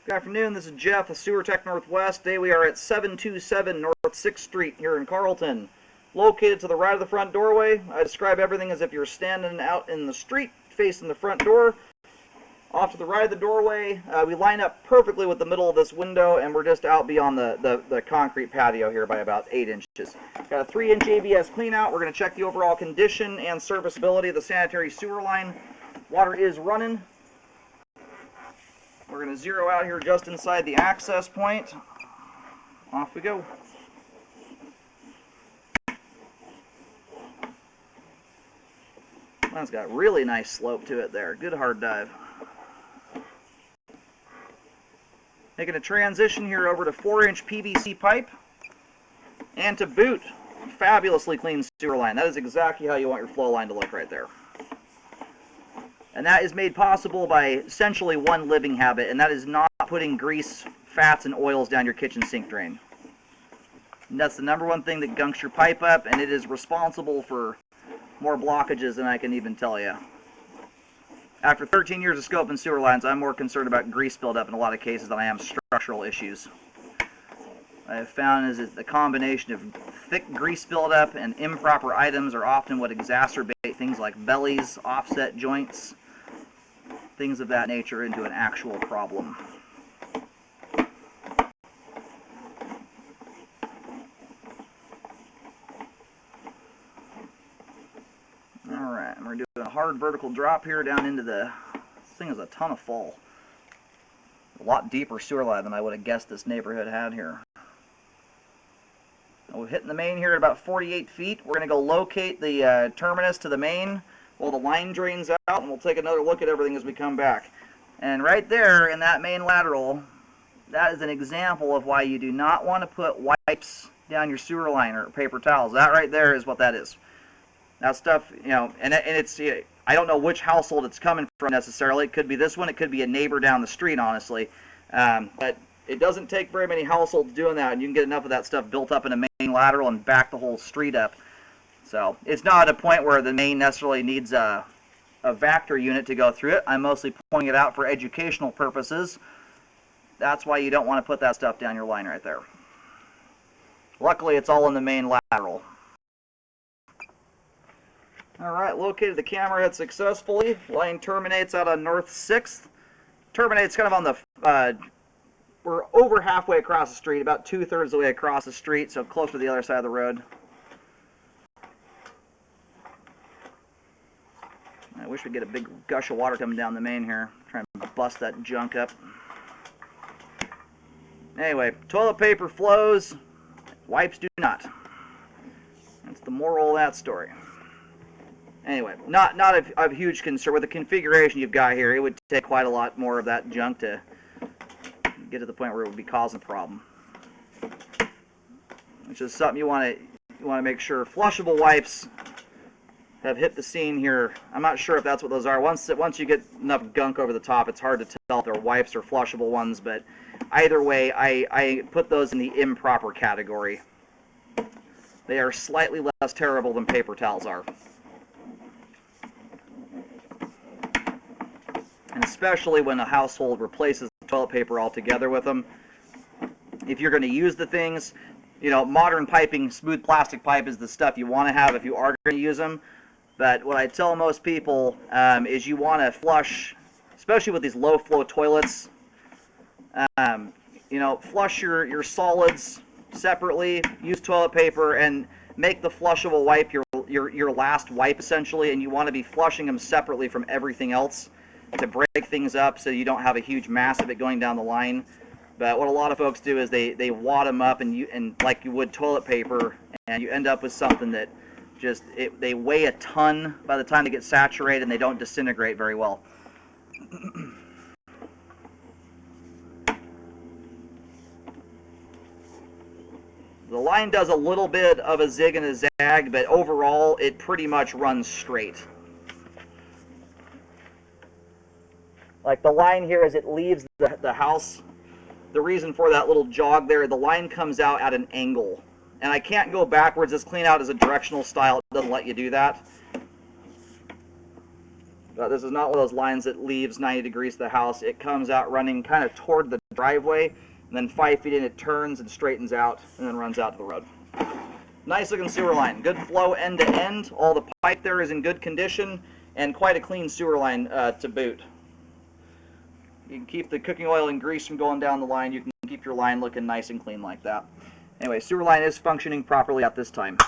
Good afternoon, this is Jeff with Sewer Tech Northwest. Today we are at 727 North 6th Street here in Carlton. Located to the right of the front doorway, I describe everything as if you're standing out in the street facing the front door. Off to the right of the doorway, we line up perfectly with the middle of this window, and we're just out beyond the concrete patio here by about 8 inches. Got a 3-inch ABS cleanout. We're going to check the overall condition and serviceability of the sanitary sewer line. Water is running. We're going to zero out here just inside the access point. Off we go. That's got really nice slope to it there. Good hard dive. Making a transition here over to 4-inch PVC pipe. And to boot, fabulously clean sewer line. That is exactly how you want your flow line to look right there. And that is made possible by essentially one living habit, and that is not putting grease, fats, and oils down your kitchen sink drain. And that's the #1 thing that gunks your pipe up, and it is responsible for more blockages than I can even tell you. After 13 years of scoping sewer lines, I'm more concerned about grease buildup in a lot of cases than I am structural issues. I have found is that the combination of thick grease buildup and improper items are often what exacerbate things like bellies, offset joints, things of that nature into an actual problem. Alright, we're doing a hard vertical drop here down into this thing is a ton of fall. A lot deeper sewer line than I would have guessed this neighborhood had here. We're hitting the main here at about 48 feet. We're going to go locate the terminus to the main while the line drains out, and we'll take another look at everything as we come back. And right there in that main lateral, that is an example of why you do not want to put wipes down your sewer line or paper towels. That right there is what that is. That stuff, you know, and it's, I don't know which household it's coming from necessarily. It could be this one. It could be a neighbor down the street, honestly. But it doesn't take very many households doing that, and you can get enough of that stuff built up in a main lateral and back the whole street up. So it's not a point where the main necessarily needs a Vactor unit to go through it. I'm mostly pointing it out for educational purposes. That's why you don't want to put that stuff down your line right there. Luckily, it's all in the main lateral. Alright, located the camera head successfully. Line terminates out on North 6th. Terminates kind of on the we're over halfway across the street, about 2/3 of the way across the street, so close to the other side of the road. I wish we'd get a big gush of water coming down the main here. Try and bust that junk up. Anyway, toilet paper flows, wipes do not. That's the moral of that story. Anyway, not of huge concern. With the configuration you've got here, it would take quite a lot more of that junk to get to the point where it would be causing a problem. Which is something you want to make sure. Flushable wipes have hit the scene here. I'm not sure if that's what those are. Once you get enough gunk over the top, it's hard to tell if they're wipes or flushable ones. But either way, I put those in the improper category. They are slightly less terrible than paper towels are. And especially when a household replaces toilet paper altogether with them. If you're going to use the things, you know, modern piping, smooth plastic pipe is the stuff you want to have if you are going to use them. But what I tell most people is you want to flush, especially with these low flow toilets, you know, flush your solids separately, use toilet paper, and make the flushable wipe your last wipe essentially, and you want to be flushing them separately from everything else to break things up so you don't have a huge mass of it going down the line. But what a lot of folks do is they wad them up and like you would toilet paper, and you end up with something that just they weigh a ton by the time they get saturated, and they don't disintegrate very well. The line does a little bit of a zig and a zag, but overall it pretty much runs straight. Like the line here, as it leaves the house, the reason for that little jog there, the line comes out at an angle. And I can't go backwards. This clean out is a directional style. It doesn't let you do that. This is not one of those lines that leaves 90 degrees to the house. It comes out running kind of toward the driveway, and then 5 feet in it turns and straightens out and then runs out to the road. Nice looking sewer line. Good flow end to end. All the pipe there is in good condition, and quite a clean sewer line to boot. You can keep the cooking oil and grease from going down the line. You can keep your line looking nice and clean like that. Anyway, sewer line is functioning properly at this time.